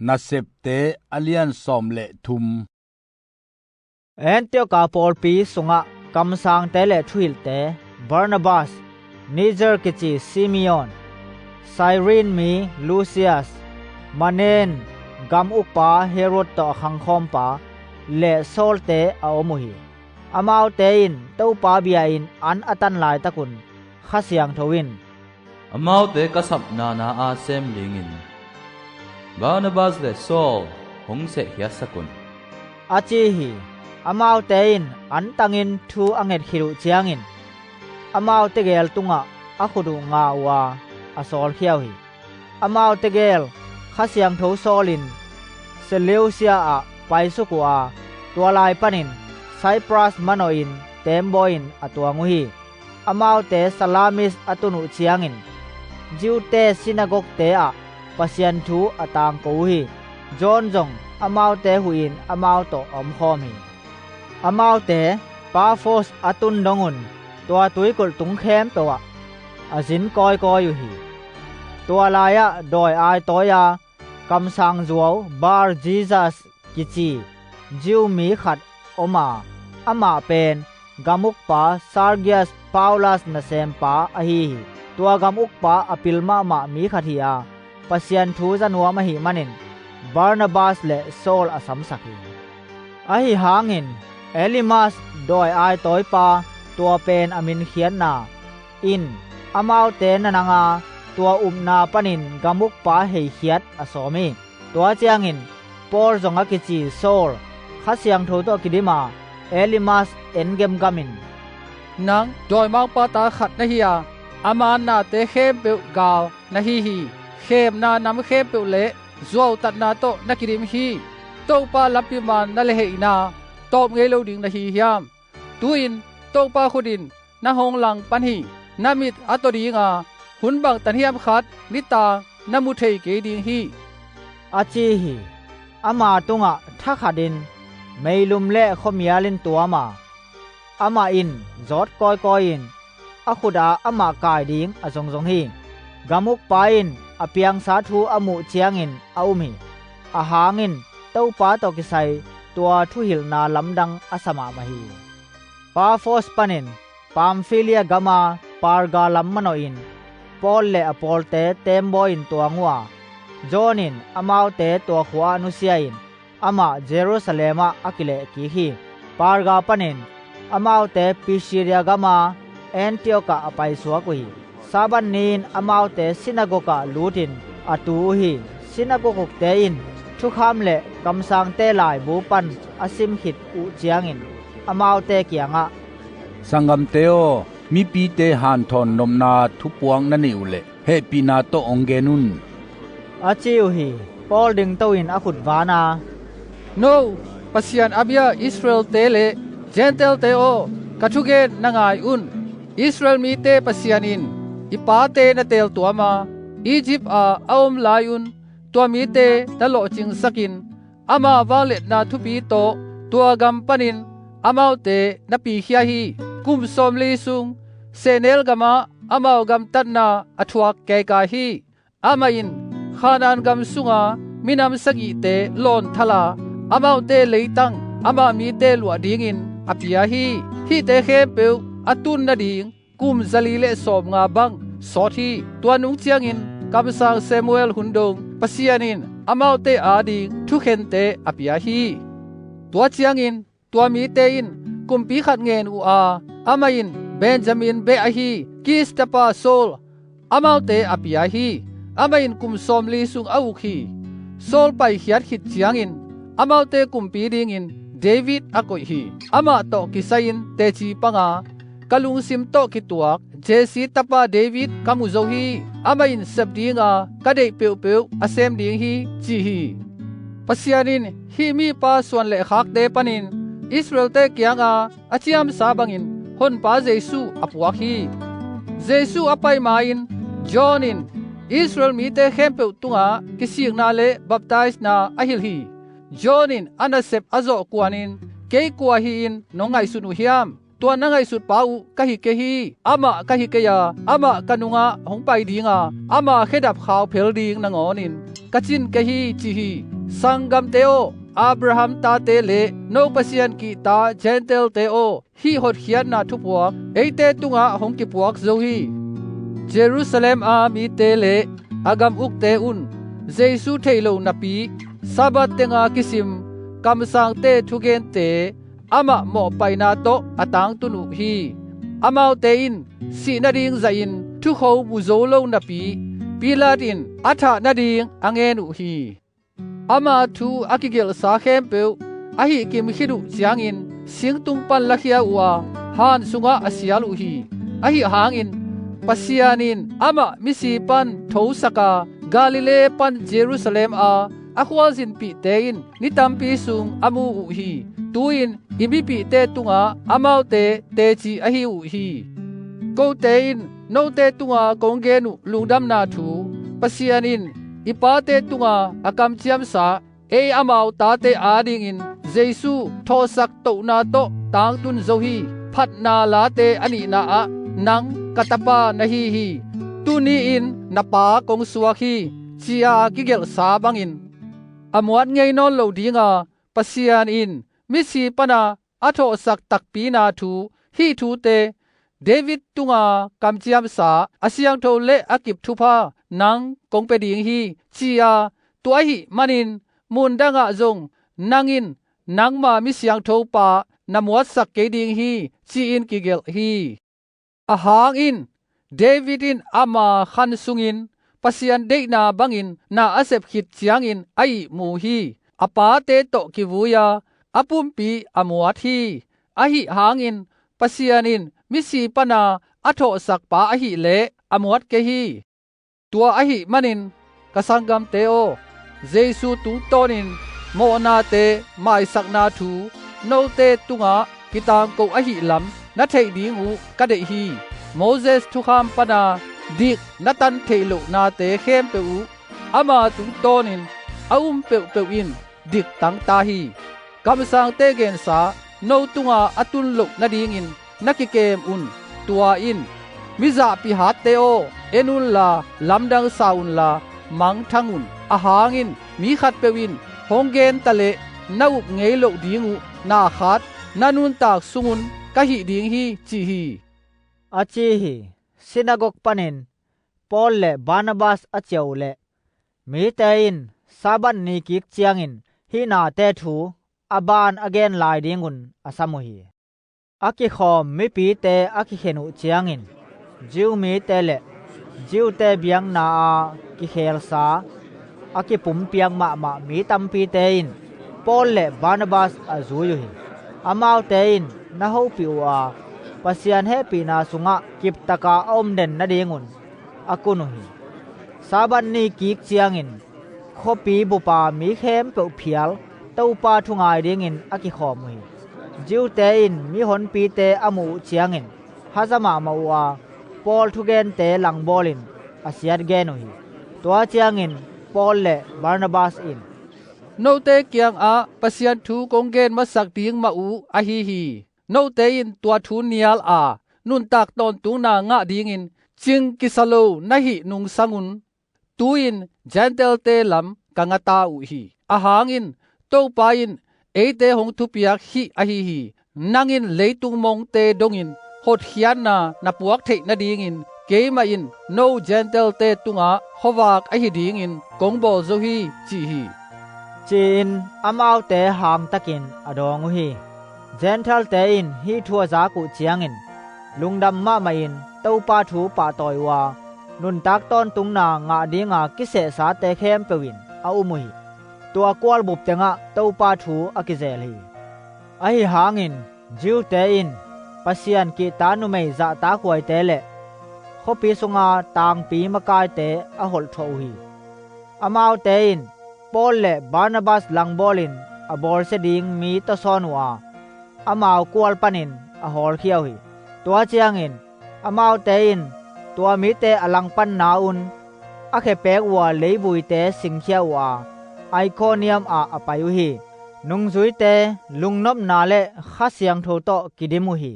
นาเซปเตอเลียนซอมเลทุมแอนเตียกาปอลปีสุงะกำสังเตเลทุิลเตบาร์นาบาสนิเจอร์กิจิซิมิออนไซรินมีลูเซียสมาเนนกัมอุปาเฮโรตตอขังคอมปาเลโซลเตอาอมุฮีอามาวเตอินเต้าปาเบียอินอันอตันลายตะกุนขัสยังทวินอามาวเตกสับนานาอาเซมลิงินบานาบาสเลโซลหงเสฮิยสกุนอาจีฮีอามาวเตอินอันตังินทูอังเอดฮิรุเจียงินอามาวเตเกลตุงะอะคุดุงาวาอสอลเขียวฮีอามาวเตเกลขัสยังทโซลินเซเลวเซียอะไปสุกัวตัวลายปนินไซปรัสมานอินเตมโบอินอตัวงูฮีอามาวเตสลามิสอตุนุเชียงินจิวเตซินากกเตอะปะเซียนทูอตางกูฮีจอนจงอามาวเตหุอินอามาวโตอมคอมฮีอามาวเตปาโฟสอตุนดงุนตัวตุยกุลตุงเข้มตัวอจินกอยกอยอยู่ฮีตัวลายะดอยอายตอยากำสังจววบาร์จีซัสกิจีจิวมีขัดอมาอามาเป็นกามุกปาซาร์เกียสปาอุลัสนาเซมปาอหีตัวกามุกปาอปิลมามามีขัดฮีอาปะเซียนทูจันหัวมหิมันินบาร์นาบาสและโซลอสัมสักฮีอหีหางินเอลิมัสดอยอายตอยปาตัวเป็นอมินเขียนนาอินอามาวเตนนางาตัวนาปนินกามุกปาเฮเขียดอสอมีตัวเจียงินปอลจงอกิจีโซลขัสยังโทตัวกิดิมาเอลิมัสเอ็นเกมกามินนางดอยมังปาตาขัดนะฮียอามานาเตเข้มเปิวกาวนะฮีเข้มนานำเข้มเปิวเละจววตัดนาโตนักกิริมฮีโตปาลับปิมันนั่นเลเหนาตบเงยโลดิงนะฮียามตุอินโตปาขุดินนะหงหลังปันฮีนามิดอัตดีงาหุนบังตันเฮียมขัดนิตานมุเทเกดิงฮีอาจีฮีอามาตุงะทักขดินไม่ลุมเละขมียลินตัวมาอามาอินจอดกอยกอยอินอาขุดาอามากายดิงอจงจงฮีกามุกปาอินอเปียงสาธุอมุเจียงอินอาอุมีอาหางินเต้าปาตอกิไซตัวทุหิลนาลำดังอสมามาฮีปาโฟสปานินปามฟิเลียกามาปาร์กาลัมมโนอินปอลเลอปอลเตเตมโบอินตัวงัวจอนินอามาวเตตัวขวานุเซียอินอามาเยรูซาเล็มอากิเลกีฮีปาร์กาปนินอามาวเตปิชิเรียกามาแอนติโอกาอไปสัวกุฮีซาบันนินอามาวเตซินาโกกาลูตินอตูฮีซินาโกกเตอินทุกคำเลกำสังเตลายบูปันอาซิมขิดอุเจียงอินอามาวเตเกียงะสังกัมเตโอมีปีเตหันทอนนมนาทุปวงนันนิวเลเฮปีนาโตองเกนุนอาจิวฮีปอลดิงโตอินอาขุดวานาโนปัสยันอาเบียอิสราเอลเตเลเจนเตลเตโอกะทุเกนนางายอุนอิสราเอลมีเตปัสยันินอิปาเตนเตลตัวมาอียิปต์อาอมลายุนตัวมีเตตะโลจิงสกินอามาวาเลนาทุปีโตตัวกัมปนินอามาวเตนปีเฮียฮีกุมสมลีซุงเซเนลกามาอามาวกัมตันนาอทวกเกกาฮีอามาอินขานานกัมสุงามินามสกิเตลอนทลาอามาวเตเลตังอามามีเตลวดิงินอปิยาฮีฮีเตเคเปวอตุนนดิงกุมซาลีเลสอบงาบังสอทีตัวนุงเจียงินกัมสังเซมูเอลหุนดงปัสยานินอามาวเตอาดิงทุเข็นเตอปิยาฮีตัวเจียงินตัวมีเตอินกุมปีขัดเงินอูอามาอินเบนจามินเบอาฮีกิสตาปาโซลอามาวเตอปิยาฮีอามาอินกุมสมลีซุงอาอุคีโซลไปเขียดขิดเจียงินอามาวเตกุมปีดิงินเดวิดอากอยฮีอามาโตกิไซน์เตจีปังากะลุงซิมโตกิตัวเจซีตาปาเดวิดกามุโซฮีอามาอินสับดิงากะเดเปียวเปียวอเซมดิงฮีจีฮีปัสยานินฮีมีปาส่วนเลขักเดปนินอิสราเอลเตเกียงอาชิยามซาบังอินฮอนปาเยซูอปวะฮีเยซูอไปมาอินจอนินอิสราเอลมีเตเข้มเปียวตุงกิสิงนาเลบัพไตส์นาอหิลฮีจอนินอันเซปอโซกวานินเกยกัวฮีอินนองไงสุนุฮิยามตัวนังไงสุดปาอุกะฮิเกฮีอามากะฮิเกยาอามากันุงะหงไปดิงอามาเขดับขาวเพลดิงนางอนินก กะจินกะฮีจิฮีสังกัมเตโออาบราฮัมตาเตเลโนปะเซียนกีตาเจนเตลเตโอฮีฮอดเขียนนาทุปวกเอเตตุงะหงกิปวกโซฮีเยรูซาเล็มอามีเตเลอากำอุกเตอุนเยซูเทโลนาปีซาบัตเตงากิซิมกัมสังเตทุเกนเตอามาหมอไปนาโตอตังตุนุฮีอามาวเตอินสีนาดิงไซอินทุเขาบุโซโลนาปีปีลาดินอัฐานาดิงอังเอนุฮีอามาทูอากิเกลสาเข้มเปวอาหิกิมขิดุจางอินเสียงตุงปันละเขียววาฮานสุงะอาเซียลุฮีอาหิหางอินปัสยานินอามามิสีปันโทสกากาลิเลปันเยรูซาเล็มอาอควาซินปีเตอินนิตัมปีซุงอามูอุฮีตูอินอิมิปีเตตุงะอามาวเตเตจีอาหิอุฮีโกเตอินโนเตตุงะกงเกนุลุงดัมนาทูปัสยานินอิปาเตตุงะอากำเจียมสาเออามาวตาเตอาดิงอินเยซูทอสักโตนาโตตางตุนโซฮีพัดนาลาเตอานินาอะนังกะตะปานะฮีฮีตุนีอินนปากงสวาคีจีอากิเกลสาบังอินอมวดไงนอนโลดีงาปัสยานอินมิสีปนาอะโทสักตักปีนาทูฮีทูเตเดวิดตุงากำเจียมสาอาเซียงโทเลอากิบทุพานังกงเปดิงฮีจีอาตัวหิมันินมุนดังอะจงนังอินนังมามิเสียงโทปานำวัดสักเกดิงฮีจีอินกิเกลฮีอาหางอินเดวิดอินอามาขันสุงอินปัสยันเดนาบังอินนาอาเซบขิดเจียงอินไอมูฮีอาปาเตโตกิวูยาอาปุมปีอามวดฮีอาหิหางอินปัสยันอินมิสีปนาอโทสักปาอหิเลอมวดเกฮีตัวอหิมันินกสังกัมเตโอเยซูตุงโตนินโมนาเตไมสักนาทูโนเตตุงะกิตางโกอหิลัมนัทเทดิงูกะเดฮีโมเสสทุคามปนาดิกนัตันเทโลนาเตเข้มเปอูอามาตุงโตนินอาอุมเปเปอินดิกตังตาฮีกัมสังเตเกนสาโนตุงะอตุนโลนาดิงินนักเกมอุนตัวอินมิซาปิฮัตเตโอเอนุนลาลัมดังซาอุนลามังทังอุนอาหางอินมีขัดเปวินฮงเกนตะเลนาอุบเงยโลดิงูนาขัดนานุนตากสุงุนกะหิดิงฮีจีฮีอาจีฮีซินาโกกปานินปอลเลบานาบัสอาเจียวเลมีเตอินซาบันนีกิกเจียงอินฮีนาเตทูอบานอเกนลายดิงุนอาซามุฮีอากิขอมมิปีเตอากิเขนุเจียงอินจิวมีเตเลจิวเตเบียงนากิเขลสาอากิปุ่มเปียงมามีตัมปีเตอินปอลเลบานาบัสอาจูยูฮีอามาวเตอินนาฮูปิวอาปัสยันเฮปีนาสุงะกิบตะกาอมเด่นนาดิงุนอากุนุฮีซาบันนีกิกเจียงอินขอปีบุปามีเข้มเปเพียลเต้าปาทุงายดิงอินอากิขอมุฮีจิวเตอินมีหนปีเตอมูเจียงอินฮาซามามาวัวปอลทุเกนเตหลังบอลินอาเซียดเกนุฮีตัวเจียงอินปอลเลบาร์นาบัสอินโนเตเกียงอาปัสยันทูกงเกนมาสักดิงมาอูอาฮีฮีโนเตอินตัวทูเนียลอานุนตักตอนตุงนางะดิงอินจิงกิสโลนะหินุงสังุนตูอินเจนเตลเตลัมกังตาอูฮีอาหางอินโตปาอินเอเตหงทุปียกฮีอาฮีฮีนางอินเลตุงมงเตดงอินฮดเขียนนาปวกเทนาดิงอินเกมาอินโนเจนเตลเตตุงะฮวากอาฮีดิงอินกงโบโซฮีจีฮีจีนอามาวเตหามตะกินอดองฮีเจนเทลเตอินฮีทัวซากุเจียงอินลุงดำมามาอินเต้าปาทูปาตอยวานุนตักตอนตุงนางะดิงะกิเสสาเตเข้มเปวินอาอุมุฮีตัวกวลบุบเตงะเต้าปาทูอากิเซลีอาหิหางอินจิวเตอินปัสยันกิตานุเมจะตาควยเตเลขอปีสุงาตางปีมกายเตอหลโทฮีอามาวเตอินปอลเลบานาบัสลังบอลินอบอลเสดิงมีตะซอนวาอามาวกวลปานินอหอลเขียวฮีตัวเจียงอินอามาวเตอินตัวมีเตอลังปันนาอุนอาเคเปกวัวเลยบุยเตสิงเขียววาไอโคเนียมอาอปายุฮีนุงซุยเตลุงนบนาเลข้าเสียงโทโตกิดิมุฮี